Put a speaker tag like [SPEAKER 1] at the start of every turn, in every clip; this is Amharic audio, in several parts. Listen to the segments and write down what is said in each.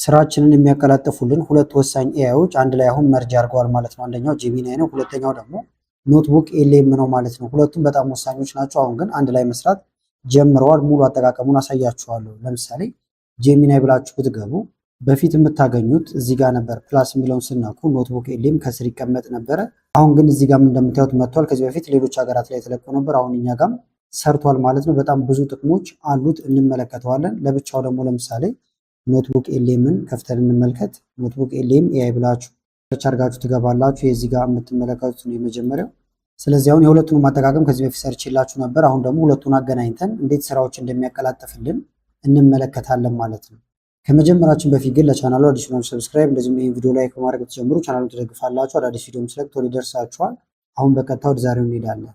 [SPEAKER 1] ስራችንን የሚያቀላጥፉልን ሁለት ወሳኝ ኤአይዎች አንድ ላይ አሁን መርጅ አድርገዋል ማለት ነው። አንደኛው ጄሚናይ ነው፣ ሁለተኛው ደግሞ ኖትቡክ ኤልኤም ነው ማለት ነው። ሁለቱም በጣም ወሳኞች ናቸው። አሁን ግን አንድ ላይ መስራት ጀምረዋል። ሙሉ አጠቃቀሙን አሳያችኋለሁ። ለምሳሌ ጄሚናይ ብላችሁ ብትገቡ በፊት የምታገኙት እዚህ ጋር ነበር። ፕላስ የሚለውን ስናኩ ኖትቡክ ኤልኤም ከስር ይቀመጥ ነበረ። አሁን ግን እዚህ ጋር እንደምታዩት መጥቷል። ከዚህ በፊት ሌሎች ሀገራት ላይ ተለቆ ነበር። አሁን እኛ ጋርም ሰርቷል ማለት ነው። በጣም ብዙ ጥቅሞች አሉት፣ እንመለከተዋለን። ለብቻው ደግሞ ለምሳሌ ኖትቡክ ኤልኤምን ከፍተን እንመልከት። ኖትቡክ ኤልኤም ኤአይ ብላችሁ ሰርች አድርጋችሁ ትገባላችሁ። የዚህ ጋር የምትመለከቱት ነው የመጀመሪያው። ስለዚህ አሁን የሁለቱንም አጠቃቀም ከዚህ በፊት ሰርች የላችሁ ነበር። አሁን ደግሞ ሁለቱን አገናኝተን እንዴት ስራዎች እንደሚያቀላጥፍልን እንመለከታለን ማለት ነው። ከመጀመራችን በፊት ግን ለቻናሉ አዲስ ሆናችሁ ሰብስክራይብ፣ እንደዚሁም ይህን ቪዲዮ ላይክ በማድረግ ብትጀምሩ ቻናሉን ትደግፋላችሁ። አዳዲስ ቪዲዮ ስለቅ ቶሎ ይደርሳችኋል። አሁን በቀጥታ ወደ ዛሬው እንሄዳለን።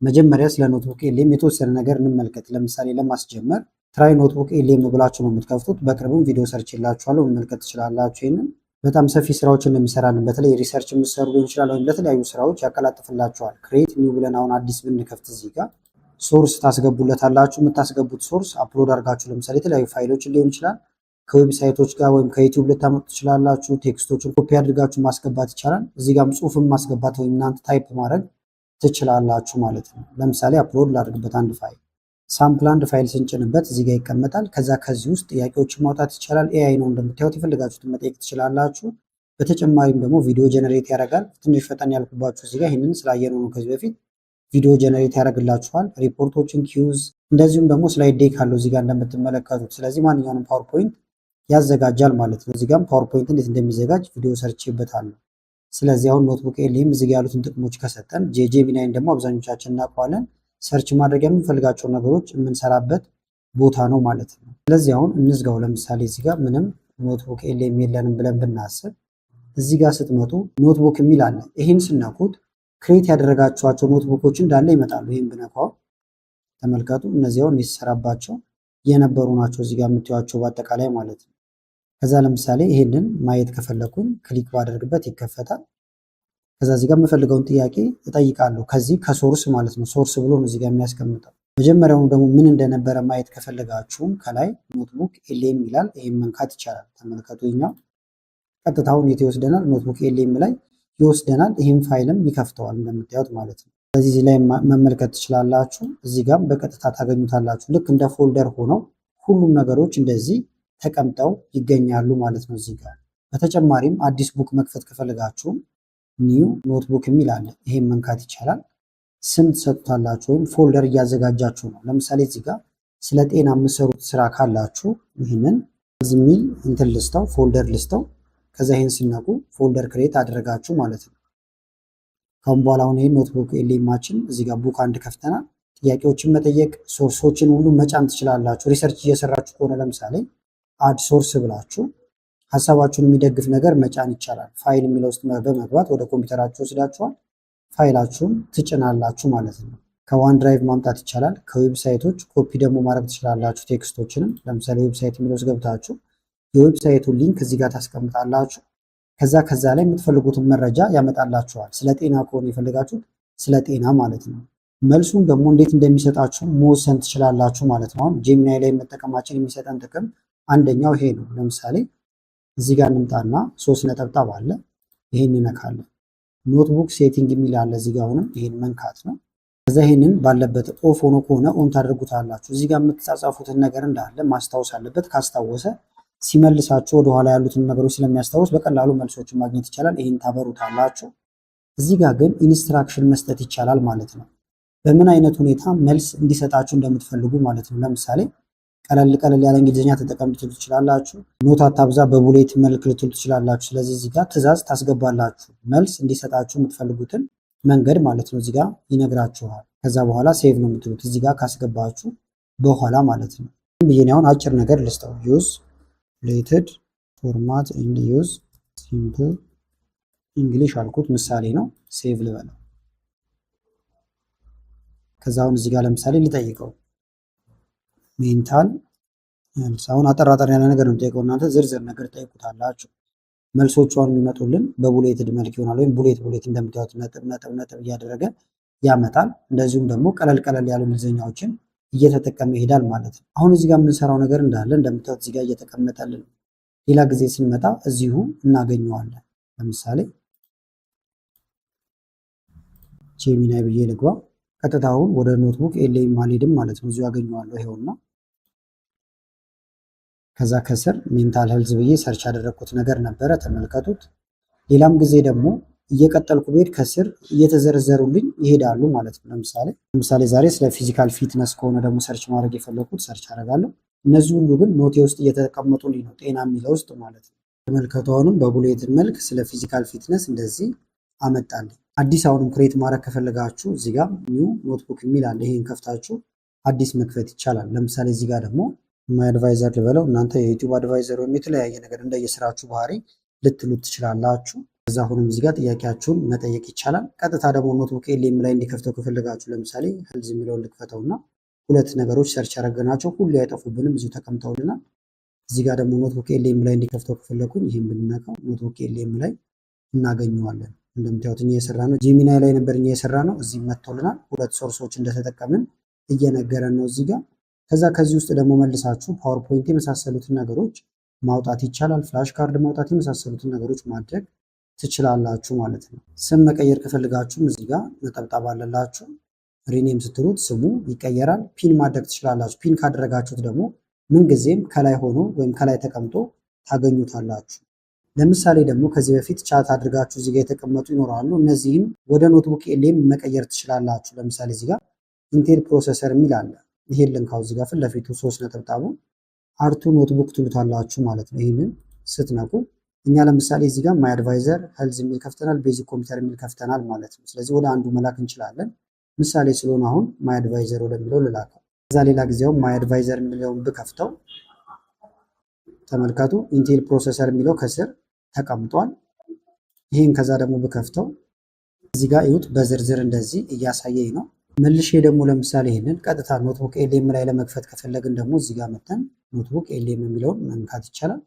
[SPEAKER 1] መጀመሪያ ስለ ኖትቡክ ኤልኤም የተወሰነ ነገር እንመልከት። ለምሳሌ ለማስጀመር ትራይ ኖትቡክ ኤልኤም ብላችሁ ነው የምትከፍቱት። በቅርብም ቪዲዮ ሰርች የላችኋለሁ፣ መመልከት ትችላላችሁ። ይህንን በጣም ሰፊ ስራዎችን እንደሚሰራልን በተለይ ሪሰርች የምትሰሩ ሊሆን ይችላል፣ ወይም ለተለያዩ ስራዎች ያቀላጥፍላችኋል። ክሬት ኒው ብለን አሁን አዲስ ብንከፍት እዚህ ጋር ሶርስ ታስገቡለታላችሁ። የምታስገቡት ሶርስ አፕሎድ አድርጋችሁ ለምሳሌ የተለያዩ ፋይሎችን ሊሆን ይችላል ከዌብሳይቶች ጋር ወይም ከዩቲዩብ ልታመጡ ትችላላችሁ። ቴክስቶችን ኮፒ አድርጋችሁ ማስገባት ይቻላል። እዚህ ጋርም ጽሁፍን ማስገባት ወይም እናንተ ታይፕ ማድረግ ትችላላችሁ ማለት ነው። ለምሳሌ አፕሎድ ላድርግበት አንድ ፋይል ሳምፕል አንድ ፋይል ስንጭንበት እዚህ ጋር ይቀመጣል። ከዚህ ውስጥ ጥያቄዎችን ማውጣት ይቻላል። ኤአይ ነው እንደምታዩት፣ የፈለጋችሁትን መጠየቅ ትችላላችሁ። በተጨማሪም ደግሞ ቪዲዮ ጀነሬት ያደርጋል። ትንሽ ፈጠን ያልኩባችሁ እዚህ ጋር ይህንን ስላየነው ነው ከዚህ በፊት ቪዲዮ ጀነሬት ያደርግላችኋል። ሪፖርቶችን፣ ኪዩዝ እንደዚሁም ደግሞ ስላይድ ዴክ አለው እዚህ ጋር እንደምትመለከቱት። ስለዚህ ማንኛውንም ፓወርፖይንት ያዘጋጃል ማለት ነው። እዚህ ጋርም ፓወርፖይንት እንዴት እንደሚዘጋጅ ቪዲዮ ሰርቼበታለሁ። ስለዚህ አሁን ኖትቡክ ኤልኤም እዚህ ጋር ያሉትን ጥቅሞች ከሰጠን ጄሚናይን ደግሞ አብዛኞቻችን እናውቀዋለን። ሰርች ማድረግ የምንፈልጋቸው ነገሮች የምንሰራበት ቦታ ነው ማለት ነው። ስለዚህ አሁን እንዝጋው። ለምሳሌ እዚህ ጋር ምንም ኖትቡክ ኤልኤም የለንም ብለን ብናስብ እዚህ ጋር ስትመጡ ኖትቡክ የሚል አለ። ይህን ስነኩት ክሬት ያደረጋችኋቸው ኖትቡኮች እንዳለ ይመጣሉ። ይህን ብነካው ተመልከቱ። እነዚህ አሁን የተሰራባቸው የነበሩ ናቸው እዚህ ጋር የምታዩቸው በአጠቃላይ ማለት ነው። ከዛ ለምሳሌ ይሄንን ማየት ከፈለኩኝ ክሊክ ባደርግበት ይከፈታል። ከዛ እዚህ ጋር የምፈልገውን ጥያቄ እጠይቃለሁ። ከዚህ ከሶርስ ማለት ነው። ሶርስ ብሎ ነው እዚህ ጋር የሚያስቀምጠው። መጀመሪያውኑ ደግሞ ምን እንደነበረ ማየት ከፈለጋችሁም ከላይ ኖትቡክ ኤልኤም ይላል። ይሄን መንካት ይቻላል። ተመልከቱ። ይኛው ቀጥታውን የት ይወስደናል? ኖትቡክ ኤልኤም ላይ ይወስደናል። ይህም ፋይልም ይከፍተዋል እንደምታዩት ማለት ነው። ስለዚህ እዚህ ላይ መመልከት ትችላላችሁ። እዚህ ጋር በቀጥታ ታገኙታላችሁ። ልክ እንደ ፎልደር ሆነው ሁሉም ነገሮች እንደዚህ ተቀምጠው ይገኛሉ ማለት ነው እዚህ ጋር። በተጨማሪም አዲስ ቡክ መክፈት ከፈለጋችሁም ኒው ኖትቡክ የሚል አለ። ይሄን መንካት ይቻላል። ስም ትሰጡታላችሁ ወይም ፎልደር እያዘጋጃችሁ ነው። ለምሳሌ እዚህ ጋር ስለ ጤና የምትሰሩት ስራ ካላችሁ ይህንን እዚህ የሚል እንትን ልስተው ፎልደር ልስተው ከዛ ይህን ሲነቁ ፎልደር ክሬት አደረጋችሁ ማለት ነው። ካሁን በኋላ አሁን ይህን ኖትቡክ ኤልኤማችን እዚህ ጋር ቡክ አንድ ከፍተናል። ጥያቄዎችን መጠየቅ፣ ሶርሶችን ሁሉ መጫን ትችላላችሁ። ሪሰርች እየሰራችሁ ከሆነ ለምሳሌ አድ ሶርስ ብላችሁ ሀሳባችሁን የሚደግፍ ነገር መጫን ይቻላል። ፋይል የሚለው ውስጥ በመግባት ወደ ኮምፒውተራችሁ ወስዳችኋል ፋይላችሁን ትጭናላችሁ ማለት ነው። ከዋን ድራይቭ ማምጣት ይቻላል። ከዌብሳይቶች ኮፒ ደግሞ ማድረግ ትችላላችሁ። ቴክስቶችንም ለምሳሌ ዌብሳይት የሚለው ውስጥ ገብታችሁ የዌብሳይቱን ሊንክ እዚህ ጋር ታስቀምጣላችሁ። ከዛ ላይ የምትፈልጉትን መረጃ ያመጣላችኋል። ስለ ጤና ከሆነ የፈለጋችሁት ስለ ጤና ማለት ነው። መልሱን ደግሞ እንዴት እንደሚሰጣችሁ መወሰን ትችላላችሁ ማለት ነው። አሁን ጄሚናይ ላይ መጠቀማችን የሚሰጠን ጥቅም አንደኛው ይሄ ነው። ለምሳሌ እዚህ ጋር እንምጣና 3 ነጠብጣብ አለ። ይሄን እንነካለን። ኖትቡክ ሴቲንግ የሚል አለ እዚህ ጋር አሁንም ይሄን መንካት ነው። ከዛ ይሄንን ባለበት ኦፍ ሆኖ ከሆነ ኦን ታደርጉታላችሁ። እዚህ ጋር የምትጻጻፉትን ነገር እንዳለ ማስታወስ አለበት። ካስታወሰ ሲመልሳችሁ ወደኋላ ያሉትን ነገሮች ስለሚያስታውስ በቀላሉ መልሶችን ማግኘት ይቻላል። ይሄን ታበሩታላችሁ። እዚህ ጋር ግን ኢንስትራክሽን መስጠት ይቻላል ማለት ነው። በምን አይነት ሁኔታ መልስ እንዲሰጣችሁ እንደምትፈልጉ ማለት ነው። ለምሳሌ ቀለል ያለ እንግሊዝኛ ተጠቀሙ ልትሉ ትችላላችሁ። ኖት አታብዛ በቡሌት መልክ ልትሉ ትችላላችሁ። ስለዚህ እዚህ ጋር ትዕዛዝ ታስገባላችሁ። መልስ እንዲሰጣችሁ የምትፈልጉትን መንገድ ማለት ነው። እዚህ ጋር ይነግራችኋል። ከዛ በኋላ ሴቭ ነው የምትሉት እዚህ ጋር ካስገባችሁ በኋላ ማለት ነው። ብዬን አሁን አጭር ነገር ልስተው ዩዝ ሌትድ ፎርማት ኤንድ ዩዝ ሲምፕል እንግሊሽ አልኩት። ምሳሌ ነው። ሴቭ ልበለው። ከዛ አሁን እዚህ ጋር ለምሳሌ ሊጠይቀው ሜንታል አሁን አጠር ያለ ነገር ነው የምጠይቀው። እናንተ ዝርዝር ነገር ጠይቁታላችሁ። መልሶቿን የሚመጡልን በቡሌትድ መልክ ይሆናል። ወይም ቡሌት እንደምታዩት ነጥብ እያደረገ ያመጣል። እንደዚሁም ደግሞ ቀለል ያሉ እንግሊዝኛዎችን እየተጠቀመ ይሄዳል ማለት ነው። አሁን እዚህ ጋር የምንሰራው ነገር እንዳለ እንደምታዩት እዚህ ጋር እየተቀመጠልን ሌላ ጊዜ ስንመጣ እዚሁ እናገኘዋለን። ለምሳሌ ጄሚናይ ብዬ ልግባ። ቀጥታ አሁን ወደ ኖትቡክ ኤልኤም አልሄድም ማለት ነው። እዚሁ አገኘዋለሁ ይሄውና። ከዛ ከስር ሜንታል ሄልዝ ብዬ ሰርች ያደረግኩት ነገር ነበረ፣ ተመልከቱት። ሌላም ጊዜ ደግሞ እየቀጠልኩ ብሄድ ከስር እየተዘረዘሩልኝ ይሄዳሉ ማለት ነው። ለምሳሌ ዛሬ ስለ ፊዚካል ፊትነስ ከሆነ ደግሞ ሰርች ማድረግ የፈለኩት ሰርች አደርጋለሁ። እነዚህ ሁሉ ግን ኖቴ ውስጥ እየተቀመጡልኝ ነው፣ ጤና የሚለው ውስጥ ማለት ነው። ተመልከቱ። አሁንም በቡሌትን መልክ ስለ ፊዚካል ፊትነስ እንደዚህ አመጣልኝ። አዲስ አሁንም ክሬት ማድረግ ከፈለጋችሁ እዚህ ጋር ኒው ኖትቡክ የሚል አለ። ይሄን ከፍታችሁ አዲስ መክፈት ይቻላል። ለምሳሌ እዚህ ጋር ደግሞ ማይ አድቫይዘር ልበለው። እናንተ የዩቲዩብ አድቫይዘር ወይም የተለያየ ነገር እንደየስራችሁ ባህሪ ልትሉት ትችላላችሁ። እዛ አሁንም እዚህ ጋር ጥያቄያችሁን መጠየቅ ይቻላል። ቀጥታ ደግሞ ኖትቡክ ኤልኤም ላይ እንዲከፍተው ከፈለጋችሁ ለምሳሌ ሄልዝ የሚለውን ልክፈተውና ሁለት ነገሮች ሰርች ያደረግናቸው ሁሉ አይጠፉብንም፣ እዚሁ ተቀምጠውልናል። እዚህ ጋር ደግሞ ኖትቡክ ኤልኤም ላይ እንዲከፍተው ከፈለኩኝ ይህን ብንነካው ኖትቡክ ኤልኤም ላይ እናገኘዋለን። እንደምታዩት እኛ የሰራ ነው ጄሚናይ ላይ ነበር እኛ የሰራ ነው። እዚህ መጥቶልናል። ሁለት ሶርሶች እንደተጠቀምን እየነገረን ነው እዚህ ጋር። ከዛ ከዚህ ውስጥ ደግሞ መልሳችሁ ፓወርፖይንት የመሳሰሉትን ነገሮች ማውጣት ይቻላል። ፍላሽ ካርድ ማውጣት የመሳሰሉትን ነገሮች ማድረግ ትችላላችሁ ማለት ነው። ስም መቀየር ከፈልጋችሁም እዚህ ጋር ነጠብጣብ አለላችሁ። ሪኔም ስትሉት ስሙ ይቀየራል። ፒን ማድረግ ትችላላችሁ። ፒን ካደረጋችሁት ደግሞ ምንጊዜም ከላይ ሆኖ ወይም ከላይ ተቀምጦ ታገኙታላችሁ። ለምሳሌ ደግሞ ከዚህ በፊት ቻት አድርጋችሁ እዚህ ጋር የተቀመጡ ይኖራሉ። እነዚህም ወደ ኖትቡክ ኤልኤም መቀየር ትችላላችሁ። ለምሳሌ እዚህ ጋር ኢንቴል ፕሮሰሰር የሚል አለ። ይሄን ልንካው እዚህ ጋር ፊት ለፊቱ 3 ነጠብጣቡ አርቱ ኖትቡክ ትሉታላችሁ ማለት ነው። ይህንን ስትነቁ እኛ ለምሳሌ እዚህ ጋር ማይ አድቫይዘር ሄልዝ የሚል ከፍተናል፣ ቤዚክ ኮምፒውተር የሚል ከፍተናል ማለት ነው። ስለዚህ ወደ አንዱ መላክ እንችላለን። ምሳሌ ስለሆነ አሁን ማይ አድቫይዘር ወደሚለው ልላከው። ከዛ ሌላ ጊዜው ማይ አድቫይዘር የሚለውን ብከፍተው ተመልከቱ፣ ኢንቴል ፕሮሰሰር የሚለው ከስር ተቀምጧል። ይህን ከዛ ደግሞ ብከፍተው እዚህ ጋር ይሁት በዝርዝር እንደዚህ እያሳየኝ ነው። መልሼ ደግሞ ለምሳሌ ይህንን ቀጥታ ኖትቡክ ኤልኤም ላይ ለመክፈት ከፈለግን ደግሞ እዚህ ጋር መተን ኖትቡክ ኤልኤም የሚለውን መንካት ይቻላል።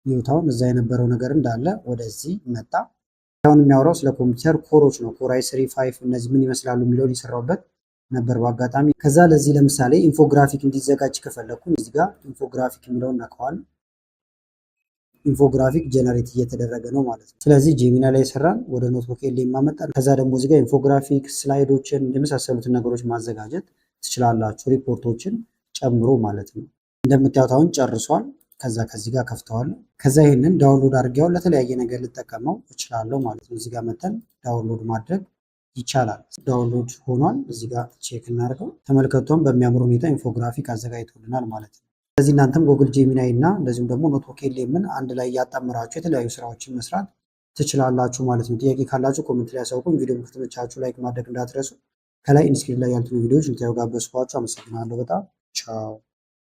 [SPEAKER 1] ይሁታውን እዛ የነበረው ነገር እንዳለ ወደዚህ መጣ። አሁን የሚያወራው ስለ ኮምፒውተር ኮሮች ነው። ኮር i3 5 እነዚህ ምን ይመስላሉ የሚለውን የሰራውበት ነበር በአጋጣሚ። ከዛ ለዚህ ለምሳሌ ኢንፎግራፊክ እንዲዘጋጅ ከፈለኩኝ እዚህ ጋር ኢንፎግራፊክ የሚለውን ነካዋል። ኢንፎግራፊክ ጀነሬት እየተደረገ ነው ማለት ነው። ስለዚህ ጄሚና ላይ ሰራን፣ ወደ ኖትቡክ ኤልኤም ማመጣን። ከዛ ደግሞ እዚህ ጋር ኢንፎግራፊክ ስላይዶችን የመሳሰሉትን ነገሮች ማዘጋጀት ትችላላችሁ፣ ሪፖርቶችን ጨምሮ ማለት ነው። እንደምታዩት አሁን ጨርሷል። ከዛ ከዚህ ጋር ከፍተዋለሁ። ከዛ ይህንን ዳውንሎድ አድርጌው ለተለያየ ነገር ልጠቀመው እችላለሁ ማለት ነው። እዚህ ጋር መተን ዳውንሎድ ማድረግ ይቻላል። ዳውንሎድ ሆኗል። እዚህ ጋር ቼክ እናድርገው። ተመልከቱም በሚያምር ሁኔታ ኢንፎግራፊክ አዘጋጅቶልናል ማለት ነው። ስለዚህ እናንተም ጎግል ጄሚናይ እና እንደዚሁም ደግሞ ኖትቡክ ኤልኤምን አንድ ላይ እያጣመራችሁ የተለያዩ ስራዎችን መስራት ትችላላችሁ ማለት ነው። ጥያቄ ካላችሁ ኮሜንት ላይ ያሳውቁኝ። ቪዲዮ ከተመቻችሁ ላይክ ማድረግ እንዳትረሱ። ከላይ ኢንስክሪን ላይ ያሉትን ቪዲዮዎች እንድታዩ ጋበዝኳችሁ። አመሰግናለሁ በጣም ቻው።